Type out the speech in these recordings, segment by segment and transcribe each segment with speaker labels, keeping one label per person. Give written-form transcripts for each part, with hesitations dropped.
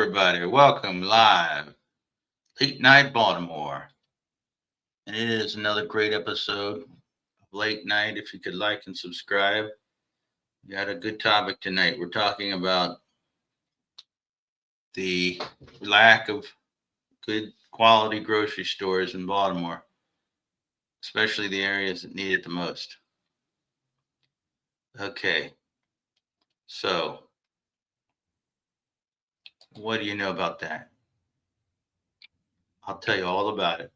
Speaker 1: everybody. Welcome live, Late Night Baltimore. And it is another great episode of Late Night. If you could like and subscribe, we got a good topic tonight. We're talking about the lack of good quality grocery stores in Baltimore, especially the areas that need it the most. Okay, so what do you know about that? I'll tell you all about it.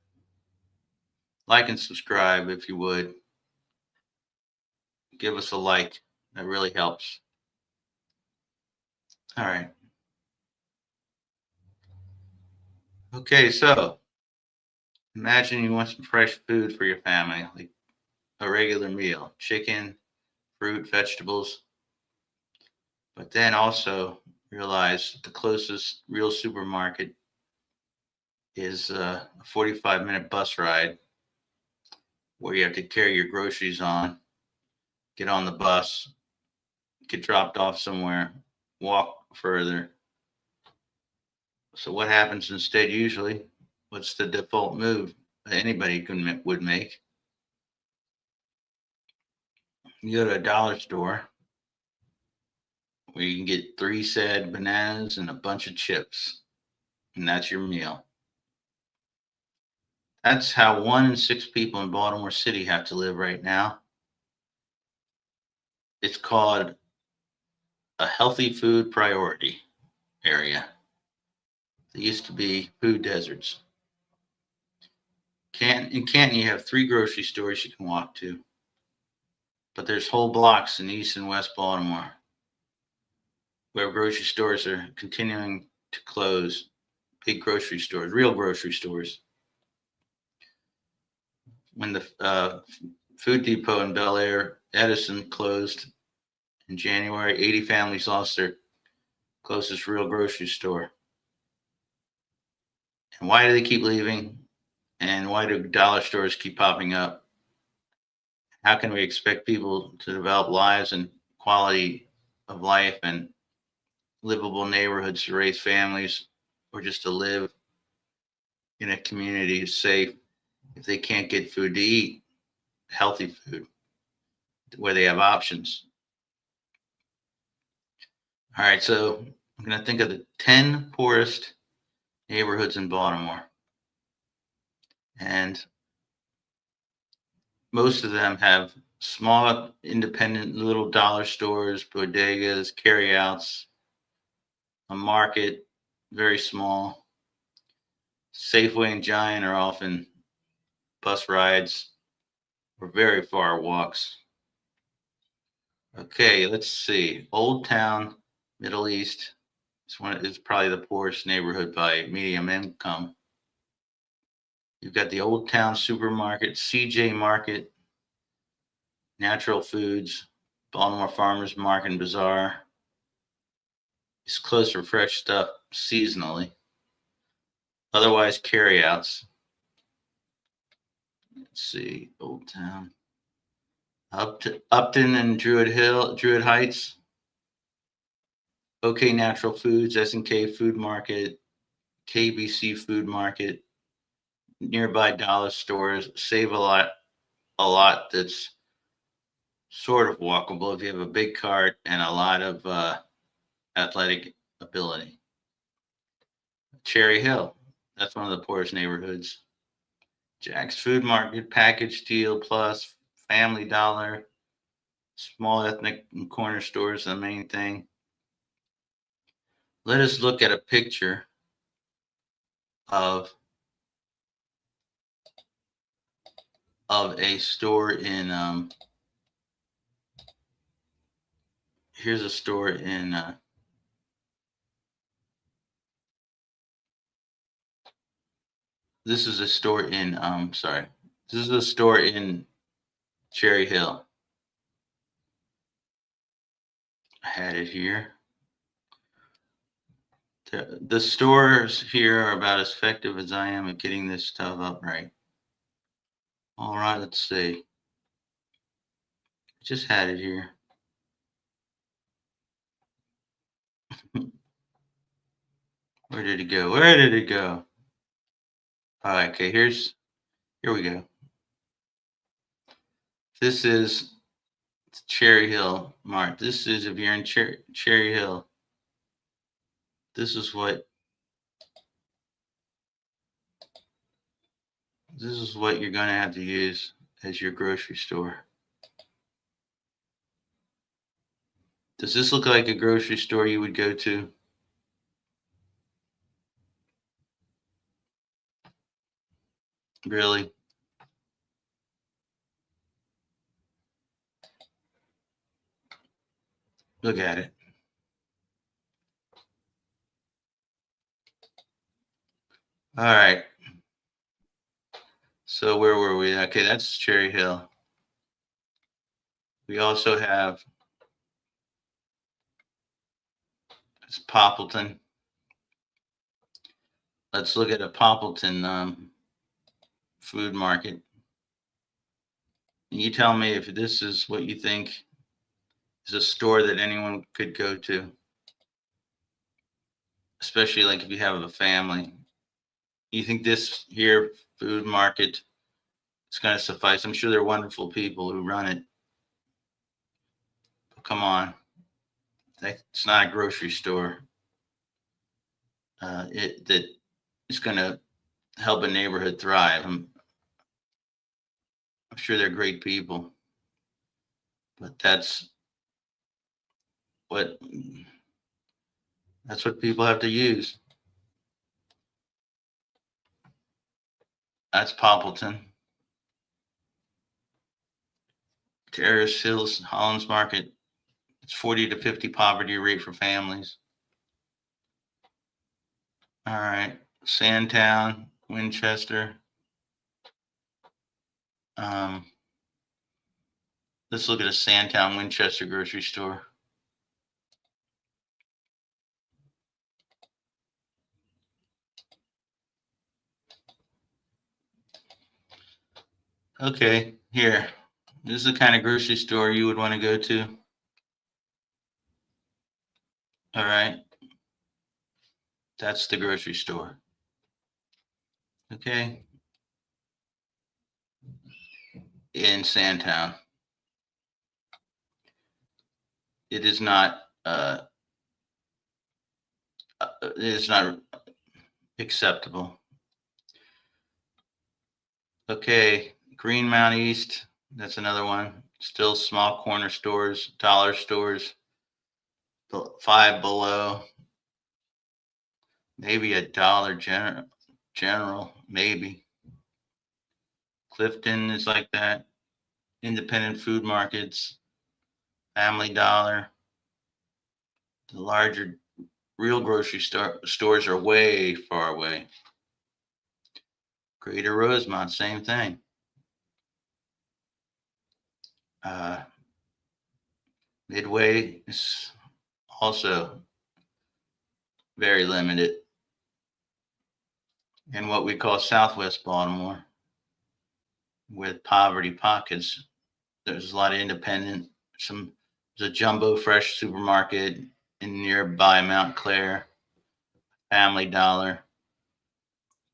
Speaker 1: Like and subscribe if you would. Give us a like, that really helps. All right. Okay, so imagine you want some fresh food for your family, like a regular meal, chicken, fruit, vegetables, but then also realize the closest real supermarket is a 45-minute bus ride where you have to carry your groceries on, get on the bus, get dropped off somewhere, walk further. So what happens instead usually? What's the default move that anybody would make? You go to a dollar store where you can get 3 sad bananas and a bunch of chips, and that's your meal. That's how 1 in 6 people in Baltimore City have to live right now. It's called a healthy food priority area. They used to be food deserts. In Canton, you have 3 grocery stores you can walk to, but there's whole blocks in East and West Baltimore where grocery stores are continuing to close. Big grocery stores, real grocery stores. When the Food Depot in Bel Air, Edison closed in January, 80 families lost their closest real grocery store. And why do they keep leaving? And why do dollar stores keep popping up? How can we expect people to develop lives and quality of life and livable neighborhoods to raise families or just to live in a community safe if they can't get food to eat, healthy food, where they have options? All right, so I'm going to think of the 10 poorest neighborhoods in Baltimore. And most of them have small, independent little dollar stores, bodegas, carryouts, a market, very small. Safeway and Giant are often bus rides or very far walks. Okay, let's see. Old Town, Middle East. It's probably the poorest neighborhood by medium income. You've got the Old Town Supermarket, CJ Market, Natural Foods, Baltimore Farmers Market and Bazaar. It's close for fresh stuff seasonally. Otherwise, carryouts. Let's see, Old Town. Upton and Druid Heights. OK Natural Foods, S&K Food Market, KBC Food Market, nearby dollar stores. Save a lot that's sort of walkable if you have a big cart and a lot of athletic ability. Cherry Hill, that's one of the poorest neighborhoods. Jack's Food Market, Package Deal Plus, Family Dollar, small ethnic and corner stores, the main thing. Let us look at a picture of a store in here's a store in this is a store in this is a store in Cherry Hill. I had it here. The stores here are about as effective as I am at getting this stuff up right. All right, let's see. Just had it here. Where did it go? Where did it go? All right, okay, here we go. This is Cherry Hill Mart. This is if you're in Cherry Hill. This is what you're gonna have to use as your grocery store. Does this look like a grocery store you would go to? Really? Look at it. All right. So where were we? Okay, that's Cherry Hill. We also have it's Poppleton. Let's look at a Poppleton food market. You tell me if this is what you think is a store that anyone could go to, especially like if you have a family. You think this here food market is going to suffice? I'm sure they're wonderful people who run it. But come on, it's not a grocery store. That is going to help a neighborhood thrive. I'm sure they're great people, but what that's what people have to use. That's Poppleton. Terrace Hills, Hollins Market. It's 40 to 50 poverty rate for families. All right. Sandtown, Winchester. Um, let's look at a Sandtown, Winchester grocery store. Okay, here. This is the kind of grocery store you would want to go to. All right. That's the grocery store. Okay. In Sandtown. It is not it is not acceptable. Okay, Greenmount East, that's another one. Still small corner stores, dollar stores, Five Below, maybe a Dollar General, maybe. Clifton is like that. Independent food markets, Family Dollar. The larger real grocery stores are way far away. Greater Rosemont, same thing. Uh, Midway is also very limited. In what we call Southwest Baltimore, with poverty pockets, there's a lot of independent. There's a Jumbo Fresh supermarket in nearby Mount Clair, Family Dollar,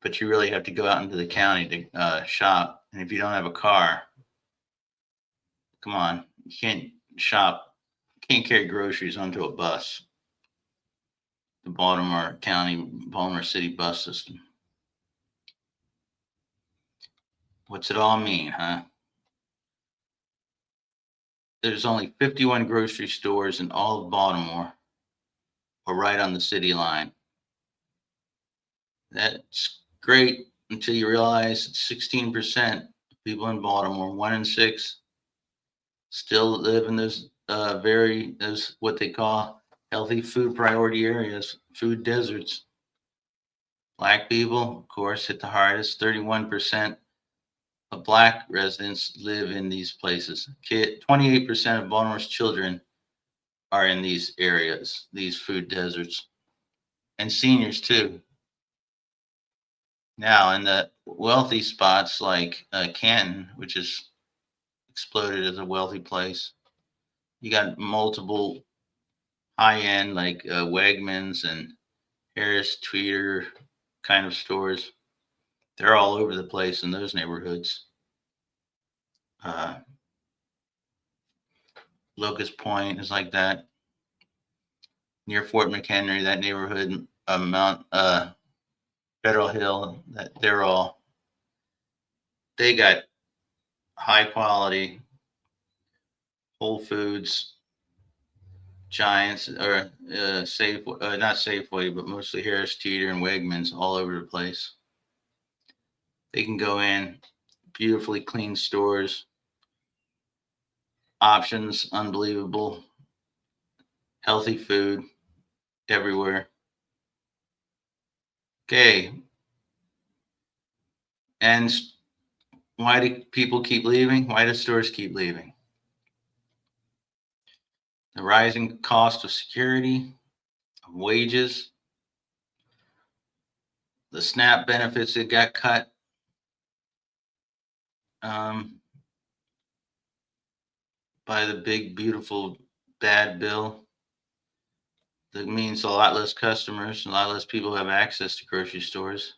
Speaker 1: but you really have to go out into the county to shop. And if you don't have a car, come on, you can't shop, can't carry groceries onto a bus. The Baltimore City bus system. What's it all mean, huh? There's only 51 grocery stores in all of Baltimore, or right on the city line. That's great until you realize 16% of people in Baltimore, 1 in 6, still live in those what they call healthy food priority areas, food deserts. Black people, of course, hit the hardest. 31% of Black residents live in these places. 28% of Baltimore's children are in these areas, these food deserts, and seniors too. Now, in the wealthy spots like Canton, which has exploded as a wealthy place, you got multiple high end like Wegmans and Harris Tweeter kind of stores. They're all over the place in those neighborhoods. Locust Point is like that. Near Fort McHenry, that neighborhood, Mount Federal Hill, that they got high quality Whole Foods, Giants, or Safe, not Safeway, but mostly Harris Teeter and Wegmans all over the place. They can go in, beautifully clean stores, options, unbelievable, healthy food everywhere. Okay. And why do people keep leaving? Why do stores keep leaving? The rising cost of security, of wages, the SNAP benefits that got cut, by the big, beautiful, bad bill. That means a lot less customers, a lot less people have access to grocery stores.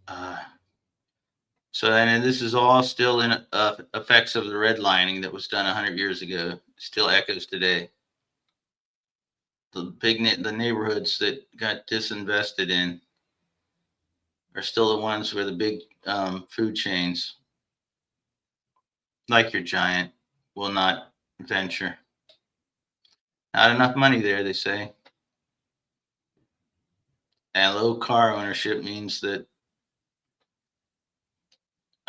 Speaker 1: Uh, and this is all still in effects of the redlining that was done 100 years ago. Still echoes today. The neighborhoods that got disinvested in are still the ones where the big food chains, like your Giant, will not venture. Not enough money there, they say. And low car ownership means that,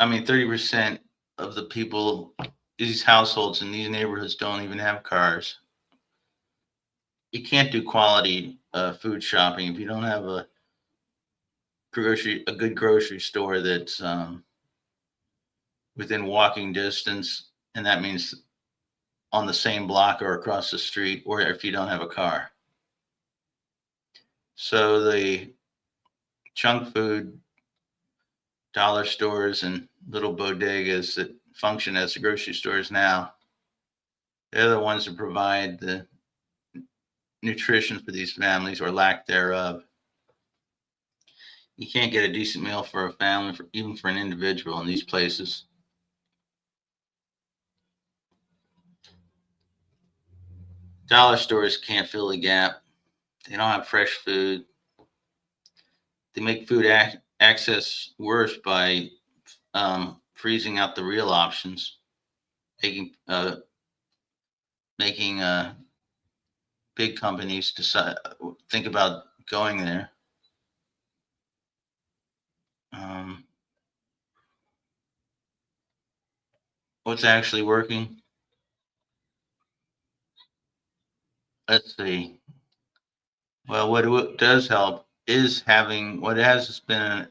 Speaker 1: 30% of the people, these households in these neighborhoods don't even have cars. You can't do quality food shopping if you don't have a good grocery store that's within walking distance, and that means on the same block or across the street, or if you don't have a car. So the junk food dollar stores and little bodegas that function as the grocery stores now, they're the ones that provide the nutrition for these families or lack thereof. You can't get a decent meal for a family, even for an individual in these places. Dollar stores can't fill the gap. They don't have fresh food. They make food access worse by freezing out the real options, making big companies think about going there. What's actually working? Let's see. Well, what does help is having what has been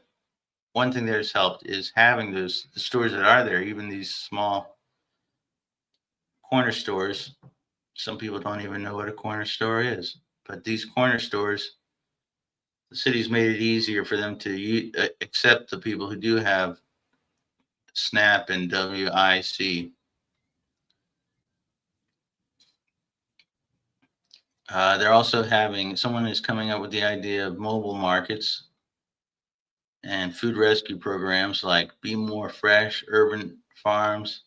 Speaker 1: one thing that has helped is having the stores that are there, even these small corner stores. Some people don't even know what a corner store is, but these corner stores, the city's made it easier for them to accept the people who do have SNAP and WIC. They're also someone is coming up with the idea of mobile markets and food rescue programs like Be More Fresh, urban farms.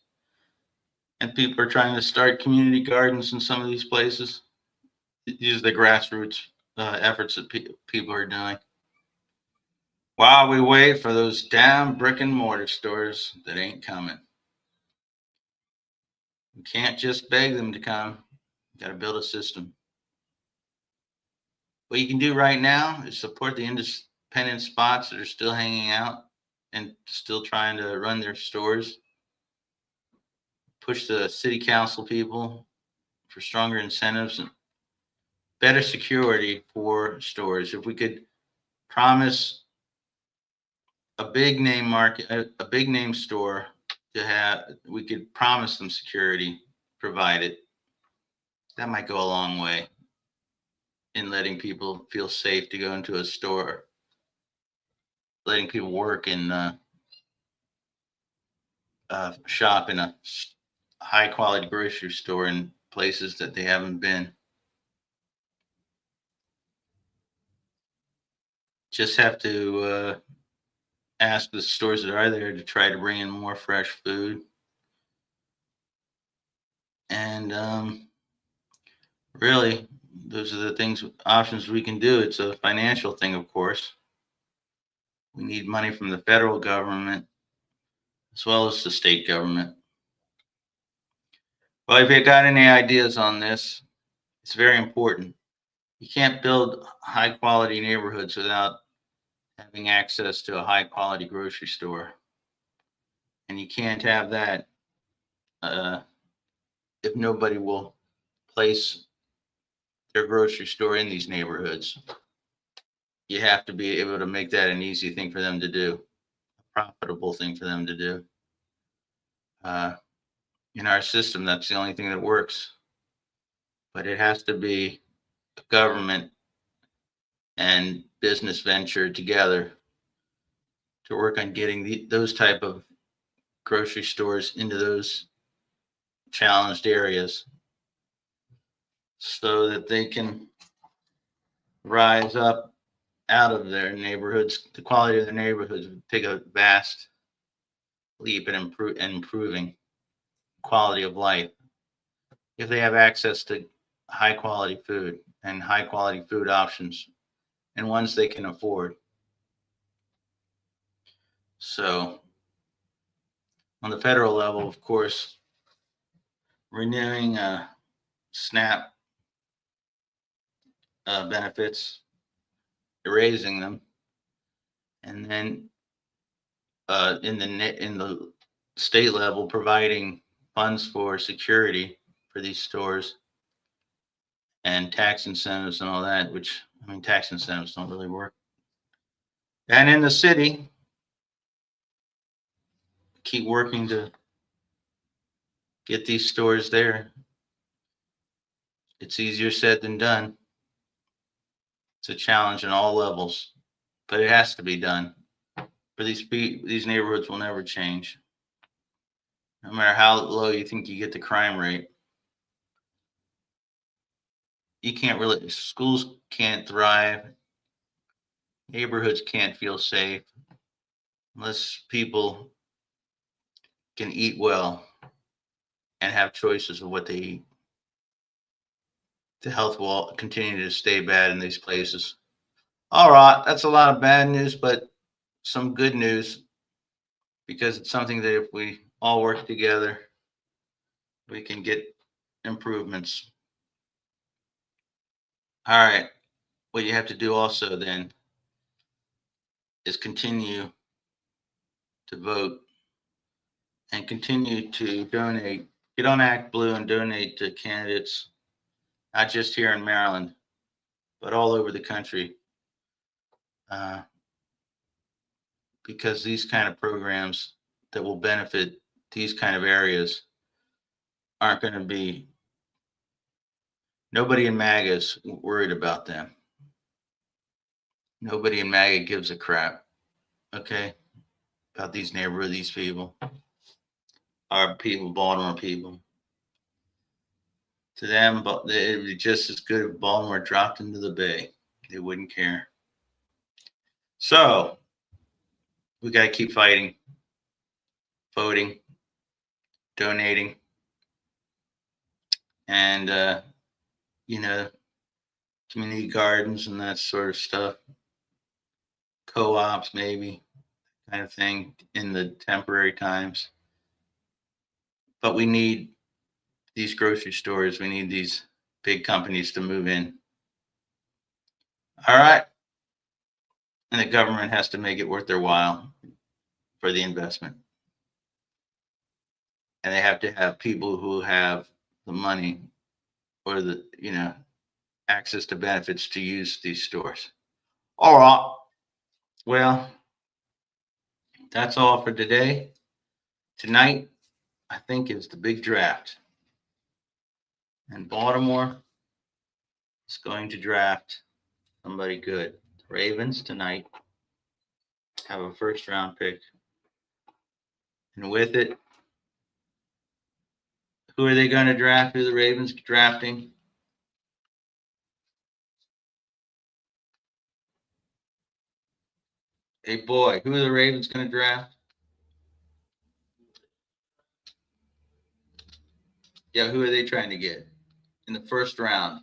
Speaker 1: And people are trying to start community gardens in some of these places. These are the grassroots efforts that people are doing. While we wait for those damn brick and mortar stores that ain't coming. We can't just beg them to come. Got to build a system. What you can do right now is support the independent spots that are still hanging out and still trying to run their stores. Push the city council people for stronger incentives and better security for stores. If we could promise a big name a big name store we could promise them security provided. That might go a long way in letting people feel safe to go into a store, letting people work and shop in a high quality grocery store and places that they haven't been. Just have to ask the stores that are there to try to bring in more fresh food. And really, those are the things, options we can do. It's a financial thing, of course. We need money from the federal government as well as the state government. Well, if you got any ideas on this, it's very important. You can't build high quality neighborhoods without having access to a high quality grocery store. And you can't have that uh, if nobody will place their grocery store in these neighborhoods. You have to be able to make that an easy thing for them to do, a profitable thing for them to do. Uh, in our system, that's the only thing that works. But it has to be government and business venture together to work on getting those type of grocery stores into those challenged areas so that they can rise up out of their neighborhoods. The quality of their neighborhoods would take a vast leap in improving quality of life if they have access to high quality food and high quality food options and ones they can afford. So on the federal level, of course, renewing SNAP benefits, erasing them, and then in the state level, providing funds for security for these stores and tax incentives and all that. Which, I mean, tax incentives don't really work. And in the city, keep working to get these stores there. It's easier said than done. It's a challenge on all levels, but it has to be done. For these neighborhoods will never change, no matter how low you think you get the crime rate. You can't really, schools can't thrive, neighborhoods can't feel safe unless people can eat well and have choices of what they eat. The health will continue to stay bad in these places. All right, that's a lot of bad news, but some good news, because it's something that if we all work together, we can get improvements. All right, what you have to do also then is continue to vote and continue to donate. Get on Act Blue and donate to candidates, not just here in Maryland, but all over the country. Uh, because these kind of programs that will benefit these kind of areas aren't going to be, nobody in MAGA is worried about them. Nobody in MAGA gives a crap, okay, about these neighborhoods, these people, our people, Baltimore people. To them, but it would be just as good if Baltimore dropped into the bay. They wouldn't care. So we got to keep fighting, voting, donating, and you know, community gardens and that sort of stuff, co-ops maybe, kind of thing in the temporary times. But we need these grocery stores. We need these big companies to move in. All right. And the government has to make it worth their while for the investment. And they have to have people who have the money or the, access to benefits to use these stores. All right. Well, that's all for today. Tonight, I think, is the big draft. And Baltimore is going to draft somebody good. The Ravens tonight have a first round pick. And with it, Who are they going to draft? Who are the Ravens drafting? Hey, boy, who are the Ravens going to draft? Yeah, who are they trying to get in the first round?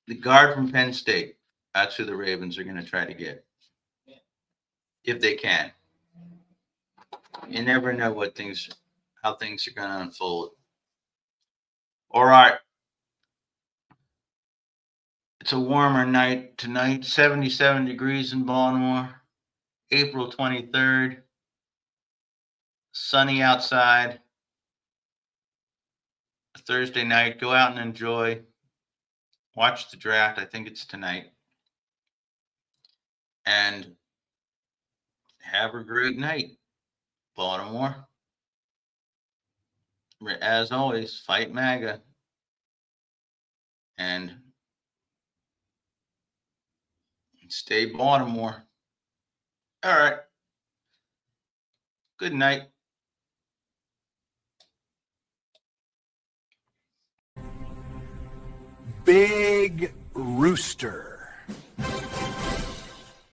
Speaker 1: The guard from Penn State. That's who the Ravens are going to try to get, if they can. You never know how things are going to unfold. All right. It's a warmer night tonight, 77 degrees in Baltimore, April 23rd. Sunny outside. Thursday night. Go out and enjoy. Watch the draft. I think it's tonight. And have a great night, Baltimore. As always, fight MAGA. And stay Baltimore. All right. Good night.
Speaker 2: Big Rooster.